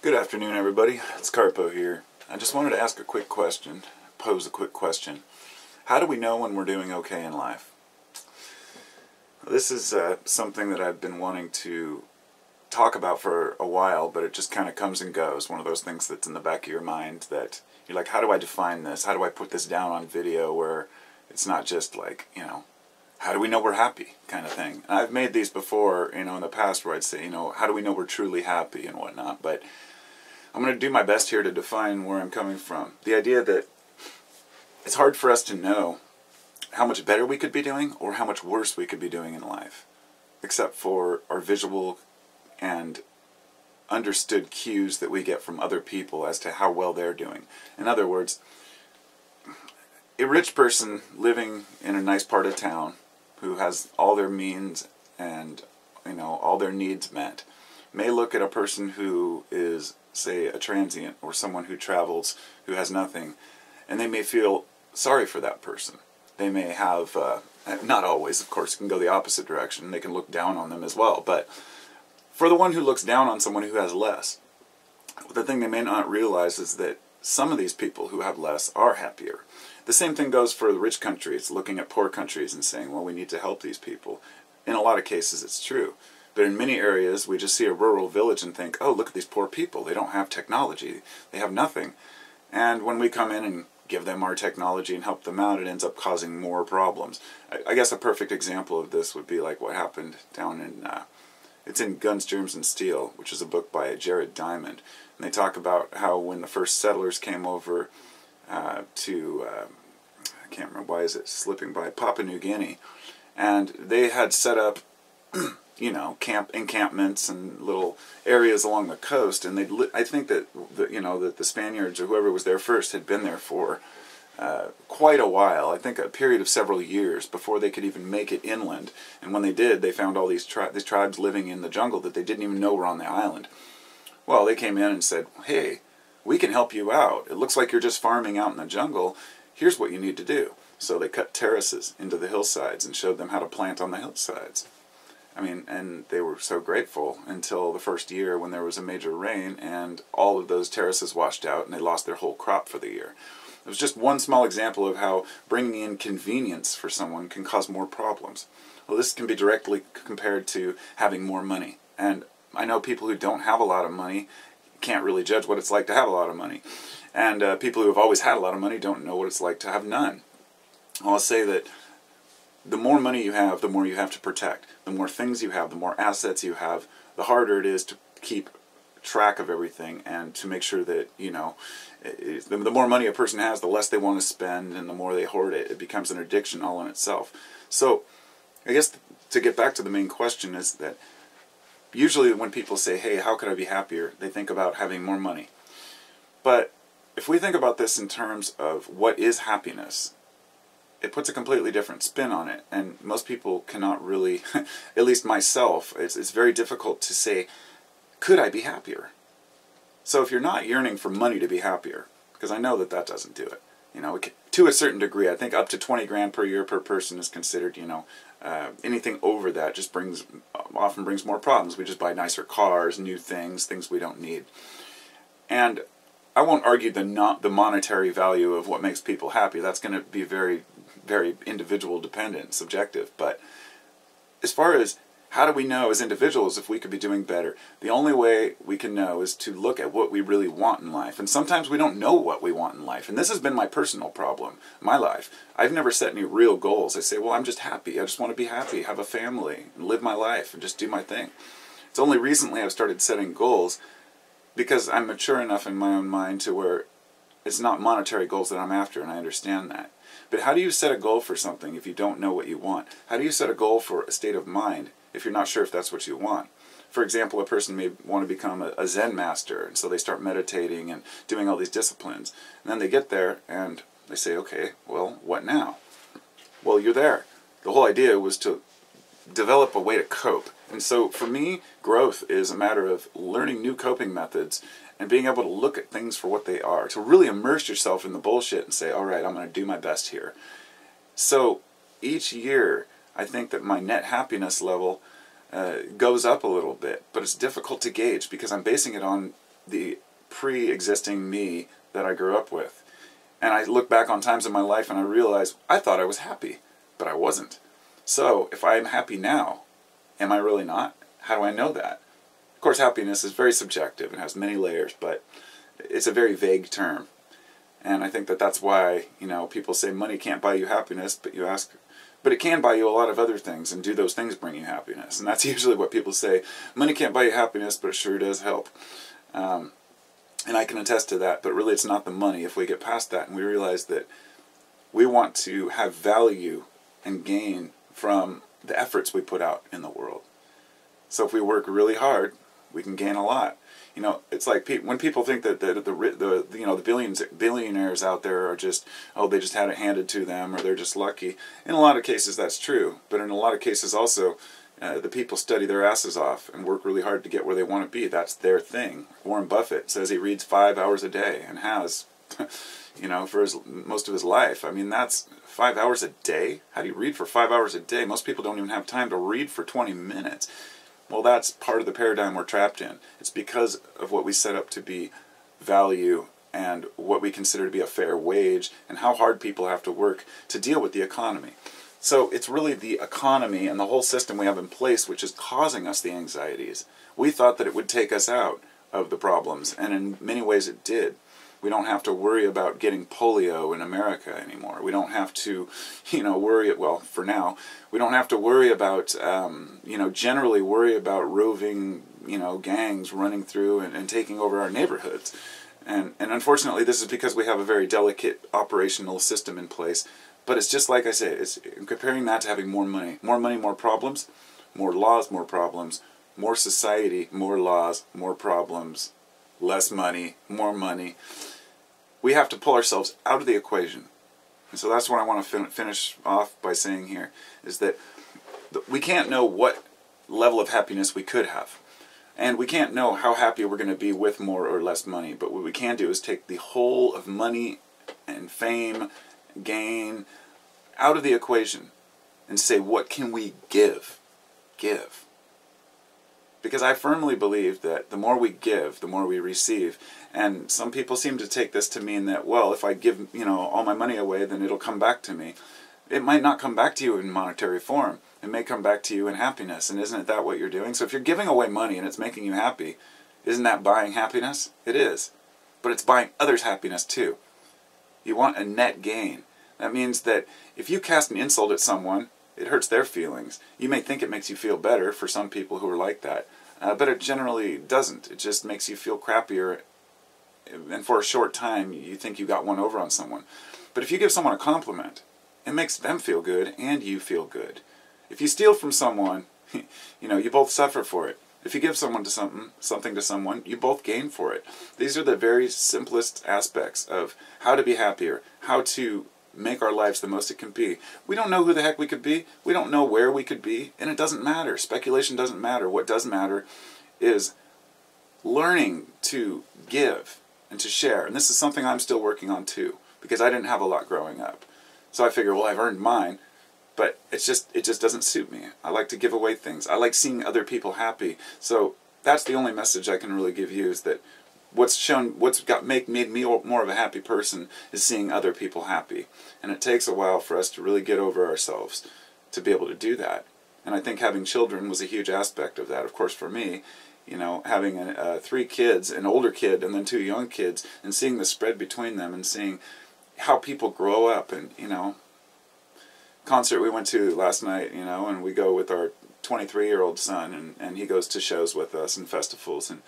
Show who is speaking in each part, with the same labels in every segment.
Speaker 1: Good afternoon, everybody. It's Carpo here. I just wanted to ask a quick question, pose a quick question. How do we know when we're doing okay in life? This is something that I've been wanting to talk about for a while, but it just kind of comes and goes. One of those things that's in the back of your mind that you're like, how do I define this? How do I put this down on video where it's not just like, how do we know we're happy kind of thing? And I've made these before, in the past where I'd say, how do we know we're truly happy and whatnot, but I'm going to do my best here to define where I'm coming from. The idea that it's hard for us to know how much better we could be doing or how much worse we could be doing in life, except for our visual and understood cues that we get from other people as to how well they're doing. In other words, a rich person living in a nice part of town who has all their means and all their needs met may look at a person who is, say, a transient or someone who travels who has nothing, and they may feel sorry for that person. They may have, not always, of course, it can go the opposite direction. They can look down on them as well. But for the one who looks down on someone who has less, the thing they may not realize is that some of these people who have less are happier. The same thing goes for the rich countries, looking at poor countries and saying, well, we need to help these people. In a lot of cases, it's true. But in many areas, we just see a rural village and think, oh, look at these poor people. They don't have technology. They have nothing. And when we come in and give them our technology and help them out, it ends up causing more problems. I guess a perfect example of this would be like what happened down in, it's in Guns, Germs, and Steel, which is a book by Jared Diamond. And they talk about how when the first settlers came over to, I can't remember, why is it slipping by, Papua New Guinea, and they had set up encampments and little areas along the coast, and I think that that the Spaniards or whoever was there first had been there for quite a while. I think a period of several years before they could even make it inland. And when they did, they found all these tribes living in the jungle that they didn't even know were on the island. Well, they came in and said, "Hey, we can help you out. It looks like you're just farming out in the jungle. Here's what you need to do." So they cut terraces into the hillsides and showed them how to plant on the hillsides. I mean, and they were so grateful until the first year when there was a major rain and all of those terraces washed out and they lost their whole crop for the year. It was just one small example of how bringing in convenience for someone can cause more problems. Well, this can be directly compared to having more money. And I know people who don't have a lot of money can't really judge what it's like to have a lot of money. And people who have always had a lot of money don't know what it's like to have none. I'll say that the more money you have, the more you have to protect. The more things you have, the more assets you have, the harder it is to keep track of everything and to make sure that, the more money a person has, the less they want to spend, and the more they hoard it. It becomes an addiction all in itself. So, I guess to get back to the main question is that usually when people say, hey, how could I be happier, they think about having more money. But if we think about this in terms of what is happiness, it puts a completely different spin on it, and most people cannot really, at least myself, it's very difficult to say, could I be happier? So if you're not yearning for money to be happier, because I know that that doesn't do it, to a certain degree, I think up to 20 grand per year per person is considered, anything over that just often brings more problems. We just buy nicer cars, new things we don't need. And I won't argue the monetary value of what makes people happy. That's going to be very, very individual dependent, subjective. But as far as how do we know as individuals if we could be doing better, the only way we can know is to look at what we really want in life. And sometimes we don't know what we want in life. And this has been my personal problem, my life. I've never set any real goals. I say, well, I'm just happy. I just want to be happy, have a family, and live my life, and just do my thing. It's only recently I've started setting goals because I'm mature enough in my own mind to where it's not monetary goals that I'm after, and I understand that. But how do you set a goal for something if you don't know what you want? How do you set a goal for a state of mind if you're not sure if that's what you want? For example, a person may want to become a Zen master, and so they start meditating and doing all these disciplines. And then they get there, and they say, okay, well, what now? Well, you're there. The whole idea was to develop a way to cope. And so for me, growth is a matter of learning new coping methods and being able to look at things for what they are, to really immerse yourself in the bullshit and say, all right, I'm going to do my best here. So each year, I think that my net happiness level goes up a little bit, but it's difficult to gauge because I'm basing it on the pre-existing me that I grew up with. And I look back on times in my life and I realize I thought I was happy, but I wasn't. So if I am happy now, am I really not? How do I know that? Of course, happiness is very subjective and has many layers, but it's a very vague term. And I think that that's why, you know, people say money can't buy you happiness, but you ask, but it can buy you a lot of other things, and do those things bring you happiness? And that's usually what people say. Money can't buy you happiness, but it sure does help. And I can attest to that, but really it's not the money. If we get past that and we realize that we want to have value and gain from the efforts we put out in the world. So if we work really hard, we can gain a lot. You know, it's like when people think that the billionaires out there are just, oh, they just had it handed to them, or they're just lucky. In a lot of cases that's true, but in a lot of cases also the people study their asses off and work really hard to get where they want to be. That's their thing. Warren Buffett says he reads 5 hours a day, and has, you know, for most of his life. I mean, that's 5 hours a day? How do you read for 5 hours a day? Most people don't even have time to read for 20 minutes. Well, that's part of the paradigm we're trapped in. It's because of what we set up to be value and what we consider to be a fair wage, and how hard people have to work to deal with the economy. So it's really the economy and the whole system we have in place which is causing us the anxieties. We thought that it would take us out of the problems, and in many ways it did. We don't have to worry about getting polio in America anymore. We don't have to, you know, worry, well, for now, we don't have to worry about, you know, generally worry about roving, you know, gangs running through and taking over our neighborhoods. And unfortunately, this is because we have a very delicate operational system in place. But it's just like I say, it's comparing that to having more money, more problems, more laws, more problems, more society, more laws, more problems, less money, more money. We have to pull ourselves out of the equation. And so that's what I want to finish off by saying here, is that we can't know what level of happiness we could have. And we can't know how happy we're going to be with more or less money. But what we can do is take the whole of money and fame, gain, out of the equation and say, what can we give? Give. Because I firmly believe that the more we give, the more we receive. And some people seem to take this to mean that, well, if I give, you know, all my money away, then it'll come back to me. It might not come back to you in monetary form. It may come back to you in happiness. And isn't that what you're doing? So if you're giving away money and it's making you happy, isn't that buying happiness? It is. But it's buying others' happiness too. You want a net gain. That means that if you cast an insult at someone, it hurts their feelings. You may think it makes you feel better for some people who are like that, but it generally doesn't. It just makes you feel crappier, and for a short time you think you got one over on someone. But if you give someone a compliment, it makes them feel good and you feel good. If you steal from someone, you know, you both suffer for it. If you give something to someone, you both gain for it. These are the very simplest aspects of how to be happier, how to make our lives the most it can be. We don't know who the heck we could be. We don't know where we could be, and it doesn't matter. Speculation doesn't matter. What does matter is learning to give and to share. And this is something I'm still working on too, because I didn't have a lot growing up. So I figure, well, I've earned mine, but it just doesn't suit me. I like to give away things. I like seeing other people happy. So that's the only message I can really give you, is that what's made me more of a happy person is seeing other people happy. And it takes a while for us to really get over ourselves to be able to do that. And I think having children was a huge aspect of that. Of course, for me, you know, having 3 kids, an older kid and then 2 young kids, and seeing the spread between them, and seeing how people grow up. And, you know, concert we went to last night, you know, and we go with our 23-year-old son, and he goes to shows with us and festivals, and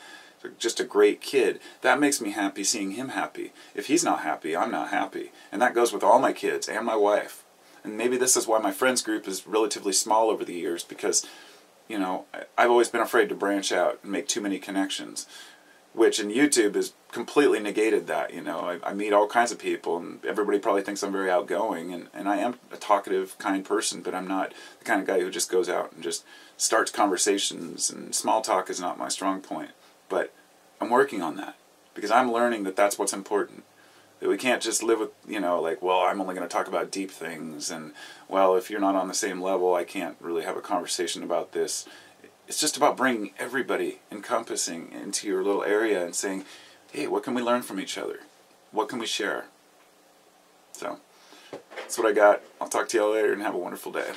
Speaker 1: just a great kid. That makes me happy, seeing him happy. If he's not happy, I'm not happy. And that goes with all my kids and my wife. And maybe this is why my friends group is relatively small over the years, because, you know, I've always been afraid to branch out and make too many connections, which in YouTube has completely negated that. You know, I meet all kinds of people, and everybody probably thinks I'm very outgoing, and I am a talkative, kind person, but I'm not the kind of guy who just goes out and just starts conversations, and small talk is not my strong point. But I'm working on that, because I'm learning that that's what's important. That we can't just live with, you know, like, well, I'm only going to talk about deep things, and, well, if you're not on the same level, I can't really have a conversation about this. it's just about bringing everybody, encompassing into your little area and saying, hey, what can we learn from each other? What can we share? So, that's what I got. I'll talk to y'all later and have a wonderful day.